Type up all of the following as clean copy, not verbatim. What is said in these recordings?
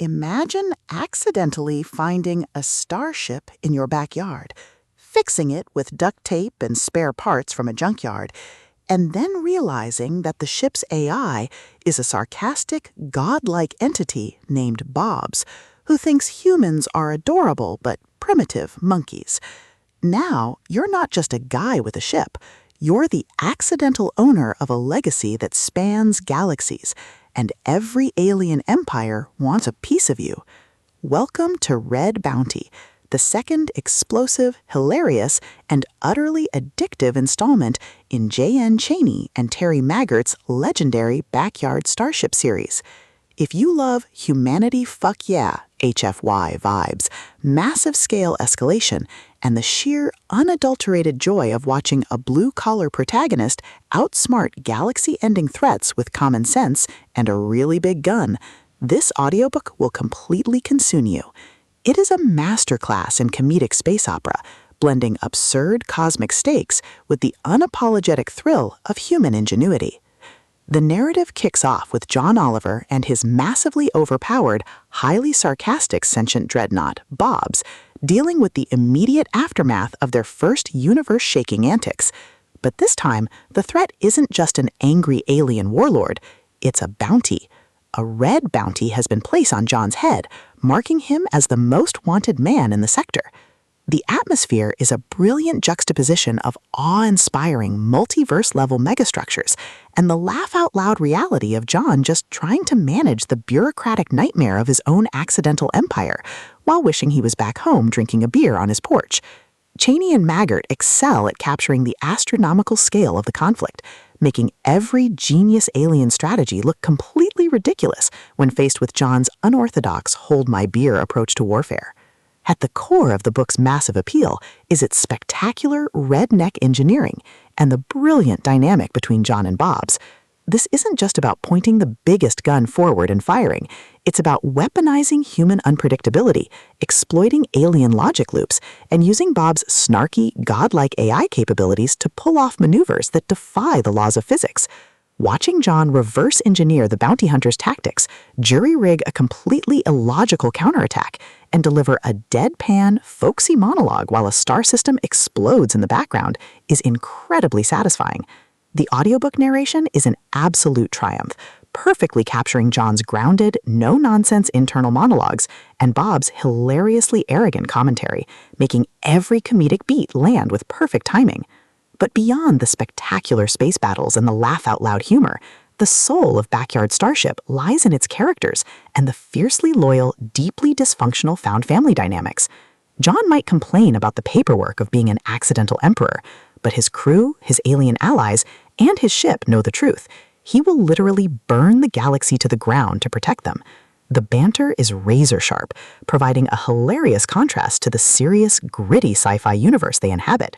Imagine accidentally finding a starship in your backyard, fixing it with duct tape and spare parts from a junkyard, and then realizing that the ship's AI is a sarcastic, godlike entity named Bobs, who thinks humans are adorable but primitive monkeys. Now, you're not just a guy with a ship. You're the accidental owner of a legacy that spans galaxies, and every alien empire wants a piece of you. Welcome to Red Bounty, the second explosive, hilarious, and utterly addictive installment in J.N. Chaney and Terry Maggert's legendary Backyard Starship series. If you love humanity fuck yeah, HFY vibes, massive-scale escalation, and the sheer, unadulterated joy of watching a blue-collar protagonist outsmart galaxy-ending threats with common sense and a really big gun, this audiobook will completely consume you. It is a masterclass in comedic space opera, blending absurd cosmic stakes with the unapologetic thrill of human ingenuity. The narrative kicks off with John Oliver and his massively overpowered, highly sarcastic sentient dreadnought, Bobs, dealing with the immediate aftermath of their first universe-shaking antics. But this time, the threat isn't just an angry alien warlord, it's a bounty. A red bounty has been placed on John's head, marking him as the most wanted man in the sector. The atmosphere is a brilliant juxtaposition of awe-inspiring multiverse-level megastructures and the laugh-out-loud reality of John just trying to manage the bureaucratic nightmare of his own accidental empire while wishing he was back home drinking a beer on his porch. Chaney and Maggert excel at capturing the astronomical scale of the conflict, making every genius alien strategy look completely ridiculous when faced with John's unorthodox hold-my-beer approach to warfare. At the core of the book's massive appeal is its spectacular redneck engineering and the brilliant dynamic between John and Bobs. This isn't just about pointing the biggest gun forward and firing. It's about weaponizing human unpredictability, exploiting alien logic loops, and using Bob's snarky, godlike AI capabilities to pull off maneuvers that defy the laws of physics. Watching John reverse engineer the bounty hunter's tactics, jury-rig a completely illogical counterattack, and deliver a deadpan, folksy monologue while a star system explodes in the background is incredibly satisfying. The audiobook narration is an absolute triumph, perfectly capturing John's grounded, no-nonsense internal monologues and Bob's hilariously arrogant commentary, making every comedic beat land with perfect timing. But beyond the spectacular space battles and the laugh-out-loud humor, the soul of Backyard Starship lies in its characters and the fiercely loyal, deeply dysfunctional found family dynamics. John might complain about the paperwork of being an accidental emperor, but his crew, his alien allies, and his ship know the truth. He will literally burn the galaxy to the ground to protect them. The banter is razor-sharp, providing a hilarious contrast to the serious, gritty sci-fi universe they inhabit.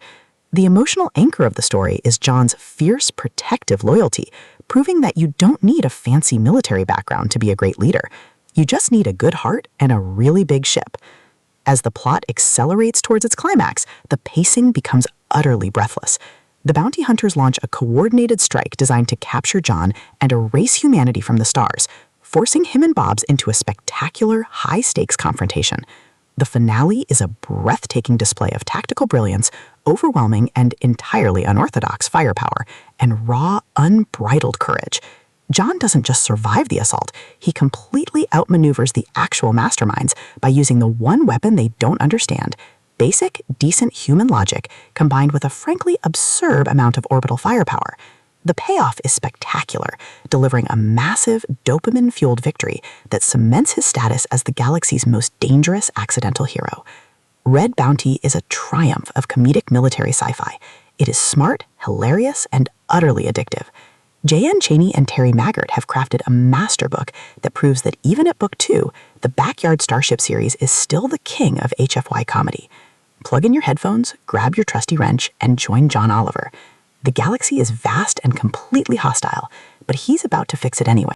The emotional anchor of the story is John's fierce, protective loyalty, proving that you don't need a fancy military background to be a great leader. You just need a good heart and a really big ship. As the plot accelerates towards its climax, the pacing becomes utterly breathless. The bounty hunters launch a coordinated strike designed to capture John and erase humanity from the stars, forcing him and Bobs into a spectacular, high-stakes confrontation. The finale is a breathtaking display of tactical brilliance, overwhelming and entirely unorthodox firepower, and raw, unbridled courage. John doesn't just survive the assault, he completely outmaneuvers the actual masterminds by using the one weapon they don't understand: basic, decent human logic combined with a frankly absurd amount of orbital firepower. The payoff is spectacular, delivering a massive, dopamine-fueled victory that cements his status as the galaxy's most dangerous accidental hero. Red Bounty is a triumph of comedic military sci-fi. It is smart, hilarious, and utterly addictive. J.N. Chaney and Terry Maggert have crafted a masterbook that proves that even at Book 2, the Backyard Starship series is still the king of HFY comedy. Plug in your headphones, grab your trusty wrench, and join John Oliver. The galaxy is vast and completely hostile, but he's about to fix it anyway.